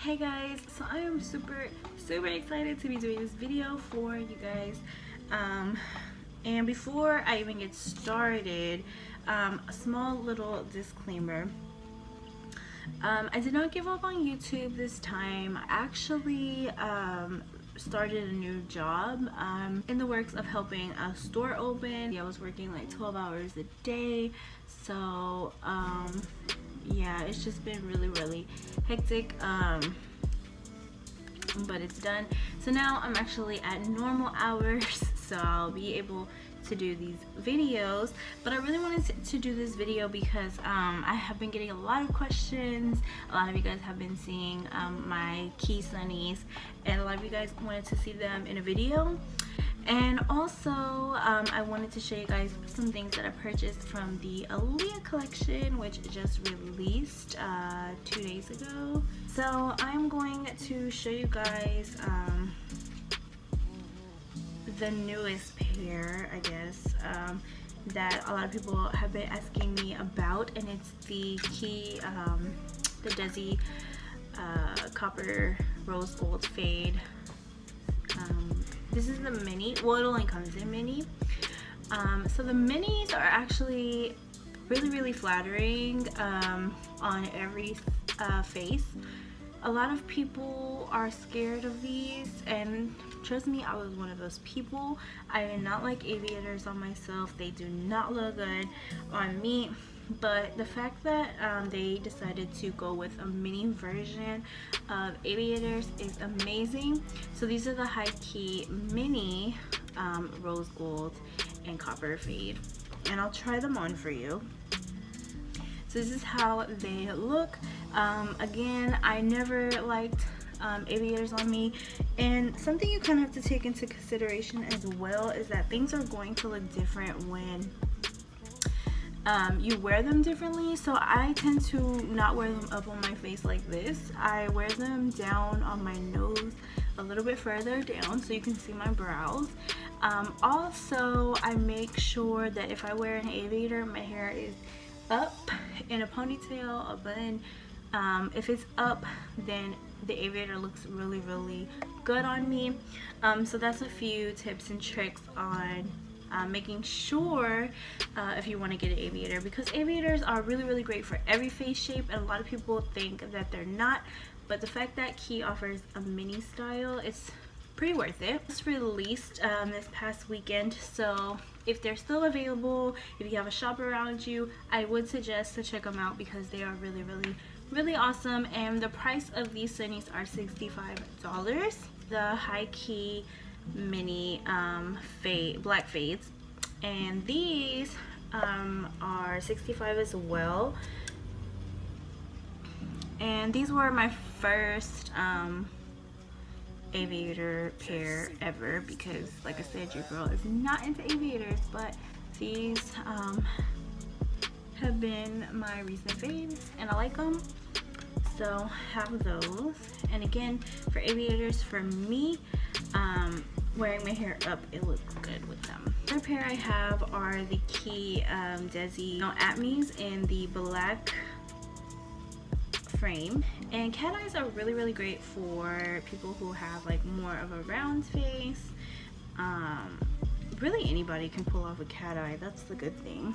Hey guys, so I am super excited to be doing this video for you guys. And before I even get started, a small little disclaimer. I did not give up on YouTube this time. I actually started a new job. In the works of helping a store open. I was working like 12 hours a day, so yeah, it's just been really hectic, but it's done. So now I'm actually at normal hours, so I'll be able to do these videos. But I really wanted to do this video because I have been getting a lot of questions. A lot of you guys have been seeing my key Sunnies, and a lot of you guys wanted to see them in a video. And also I wanted to show you guys some things that I purchased from the Aaliyah collection, which just released 2 days ago. So I'm going to show you guys the newest pair, I guess, that a lot of people have been asking me about, and it's the key, the Desi copper rose gold fade. This is the mini. Well, it only comes in mini. So the minis are actually really flattering on every face. A lot of people are scared of these, and trust me, I was one of those people. I did not like aviators on myself. They do not look good on me. But the fact that they decided to go with a mini version of aviators is amazing. So these are the high key mini rose gold and copper fade, and I'll try them on for you. So this is how they look. Again, I never liked aviators on me, and something you kind of have to take into consideration as well is that things are going to look different when you wear them differently. So I tend to not wear them up on my face like this. I wear them down on my nose, a little bit further down, so you can see my brows. Also, I make sure that if I wear an aviator, my hair is up in a ponytail, a bun. If it's up, then the aviator looks really good on me. So that's a few tips and tricks on making sure if you want to get an aviator, because aviators are really great for every face shape, and a lot of people think that they're not, but the fact that Key offers a mini style, it's pretty worth it. It's released this past weekend, so if they're still available, if you have a shop around you, I would suggest to check them out because they are really awesome. And the price of these Sunnies are $65. The high key mini black fades, and these are $65 as well. And these were my first aviator pair ever, because like I said, your girl is not into aviators, but these have been my recent faves and I like them, so have those. And again, for aviators, for me, wearing my hair up, it looks good with them. The other pair I have are the Key Desi Atmes in the black frame, and cat eyes are really great for people who have like more of a round face. Really anybody can pull off a cat eye, that's the good thing.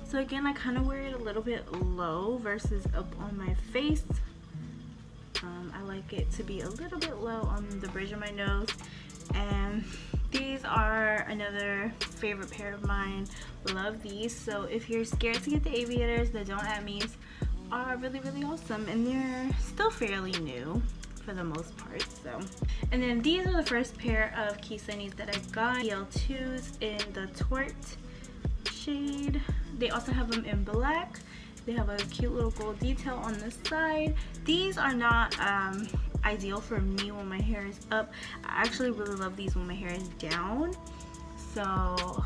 So again, I kind of wear it a little bit low versus up on my face. I like it to be a little bit low on the bridge of my nose. And these are another favorite pair of mine. Love these. So if you're scared to get the aviators, the Don't At Me's are really awesome, and they're still fairly new for the most part. So, and then these are the first pair of Key Sunnies that I got, EL2s in the Tort shade. They also have them in black. They have a cute little gold detail on the side. These are not ideal for me when my hair is up. I actually really love these when my hair is down, so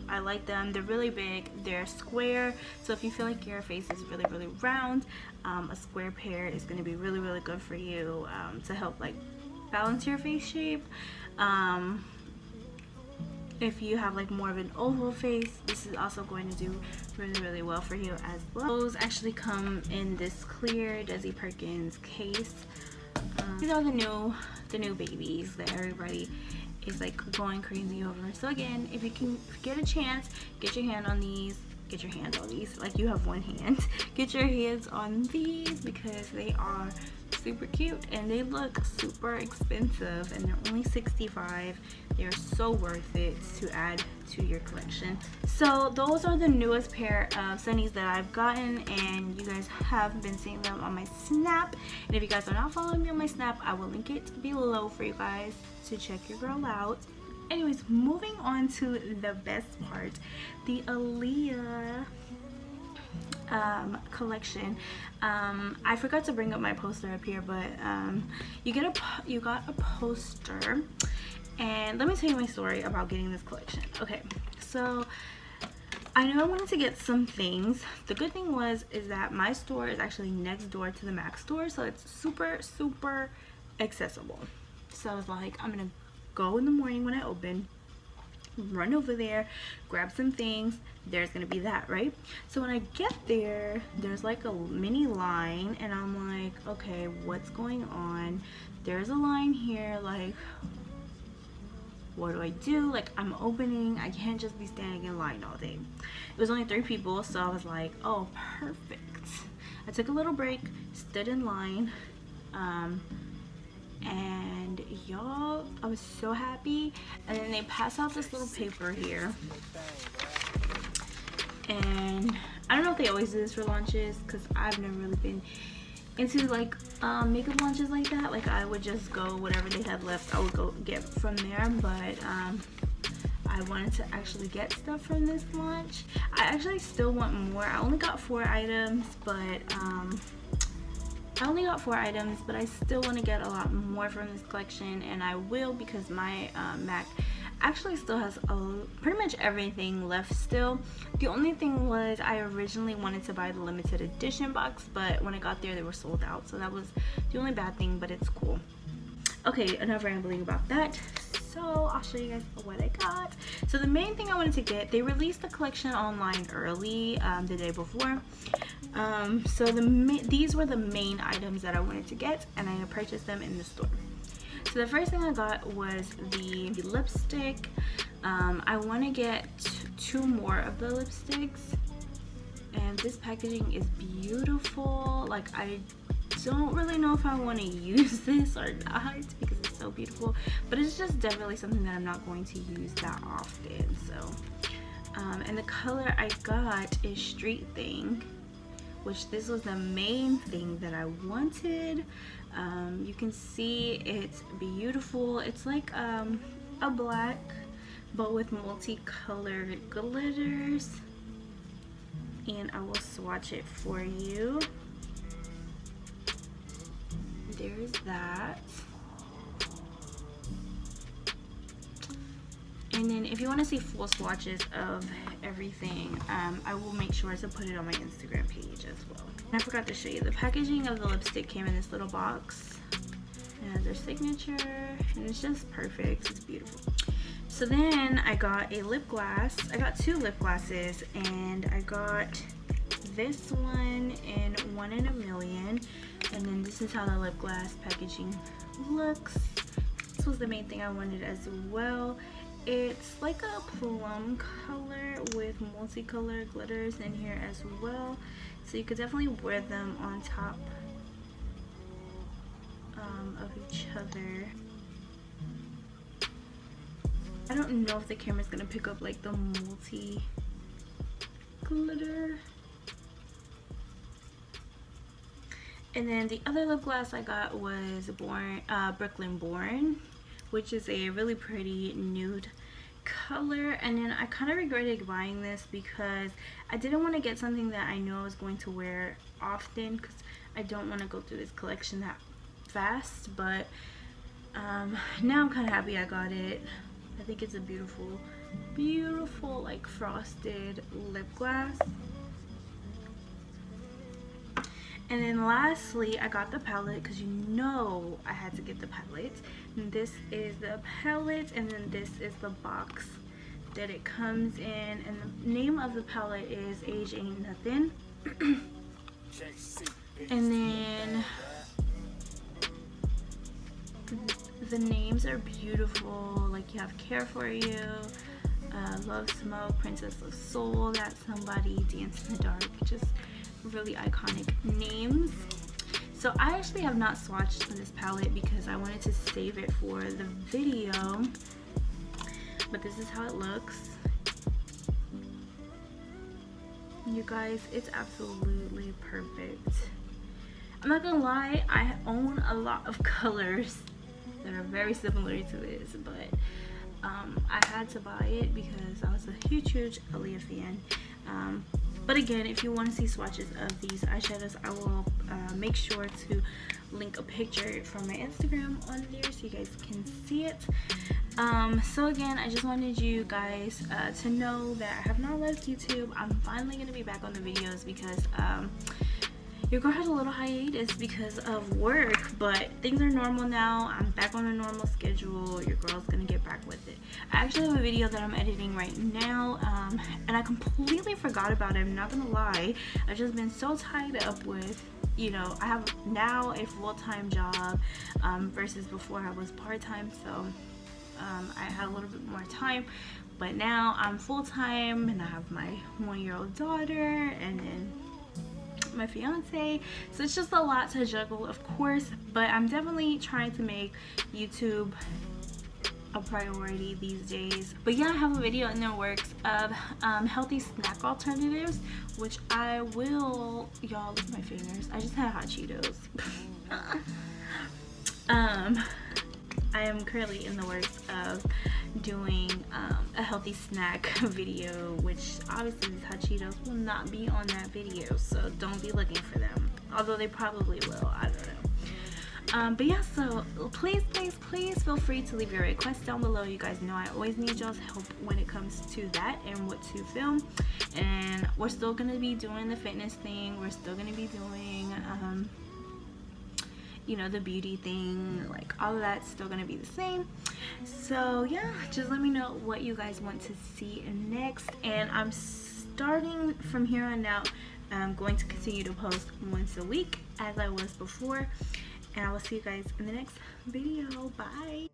I like them. They're really big, they're square, so if you feel like your face is really round, a square pair is going to be really good for you, to help like balance your face shape. If you have like more of an oval face, this is also going to do really well for you as well. Those actually come in this clear Desi Perkins case. These are the new babies that everybody is like going crazy over. So again, if you can get a chance, get your hand on these. Get your hands on these, like you have one hand. Get your hands on these because they are super cute and they look super expensive, and they're only $65. They're so worth it to add to your collection. So those are the newest pair of Sunnies that I've gotten, and you guys have been seeing them on my Snap. And if you guys are not following me on my Snap, I will link it below for you guys to check your girl out. Anyways, moving on to the best part, the Aaliyah collection. I forgot to bring up my poster up here, but you got a poster, and let me tell you my story about getting this collection. Okay, so I know I wanted to get some things. The good thing is that my store is actually next door to the Mac store, so it's super accessible. So I was like, I'm gonna go in the morning when I open, run over there, grab some things. There's gonna be that, right? So when I get there, there's like a mini line, and I'm like, okay, what's going on? There's a line here, like, what do I do? Like, I'm opening, I can't just be standing in line all day. It was only 3 people, so I was like, oh, perfect. I took a little break, stood in line, and y'all, I was so happy. And then they pass out this little paper here, and I don't know if they always do this for launches, because I've never really been into like makeup launches like that. Like, I would just go whatever they had left, I would go get from there. But I wanted to actually get stuff from this launch. I actually still want more. I only got 4 items, but I still want to get a lot more from this collection, and I will, because my Mac actually still has pretty much everything left still. The only thing was, I originally wanted to buy the limited edition box, but when I got there they were sold out, so that was the only bad thing, but it's cool. Okay, enough rambling about that. So I'll show you guys what I got. So the main thing I wanted to get, they released the collection online early the day before. So these were the main items that I wanted to get, and I purchased them in the store. So the first thing I got was the lipstick. I want to get 2 more of the lipsticks, and this packaging is beautiful. Like, I don't really know if I want to use this or not because it's so beautiful, but it's just definitely something that I'm not going to use that often. So and the color I got is Street Thing, which this was the main thing that I wanted. You can see it's beautiful. It's like a black but with multicolored glitters, and I will swatch it for you. There's that. And then if you want to see full swatches of everything, I will make sure to put it on my Instagram page as well. And I forgot to show you, the packaging of the lipstick came in this little box. It has their signature, and it's just perfect. It's beautiful. So then I got a lip gloss. I got 2 lip glosses, and I got this one in 1 in a Million. And then this is how the lip gloss packaging looks. This was the main thing I wanted as well. It's like a plum color with multicolored glitters in here as well, so you could definitely wear them on top of each other. I don't know if the camera's gonna pick up like the multi glitter. And then the other lip gloss I got was Brooklyn Born, which is a really pretty nude color. And then I kind of regretted buying this because I didn't want to get something that I know I was going to wear often, because I don't want to go through this collection that fast. But now I'm kind of happy I got it. I think it's a beautiful like frosted lip gloss. And then lastly, I got the palette, because you know I had to get the palette. And this is the palette, and then this is the box that it comes in. And the name of the palette is Age Ain't Nothing. And then the names are beautiful. Like you have Care For You, Love Smoke, Princess of Soul, That's Somebody, Dance in the Dark. Just really iconic names. So I actually have not swatched this palette because I wanted to save it for the video. But this is how it looks. You guys, it's absolutely perfect. I'm not gonna lie, I own a lot of colors that are very similar to this, but I had to buy it because I was a huge Aaliyah fan. But again, if you want to see swatches of these eyeshadows, I will make sure to link a picture from my Instagram on there so you guys can see it. So again, I just wanted you guys to know that I have not left YouTube. I'm finally going to be back on the videos because your girl had a little hiatus because of work, but things are normal now. I'm back on a normal schedule. Your girl's gonna get back with it. I actually have a video that I'm editing right now, and I completely forgot about it. I'm not gonna lie. I've just been so tied up with, you know, I have now a full-time job versus before I was part-time, so I had a little bit more time. But now I'm full-time and I have my 1-year-old daughter and then my fiance, so it's just a lot to juggle, of course, but I'm definitely trying to make YouTube a priority these days. But yeah, I have a video in the works of healthy snack alternatives, which I will, y'all, look at my fingers, I just had hot Cheetos. I am currently in the works of doing a healthy snack video, which obviously these hot Cheetos will not be on that video, so don't be looking for them, although they probably will, I don't know. But yeah, so please feel free to leave your requests down below. You guys know I always need y'all's help when it comes to that and what to film. And we're still gonna be doing the fitness thing, we're still gonna be doing you know, the beauty thing, like all of that's still gonna be the same. So yeah, just let me know what you guys want to see next, and I'm starting from here on out. I'm going to continue to post once a week as I was before, and I will see you guys in the next video. Bye.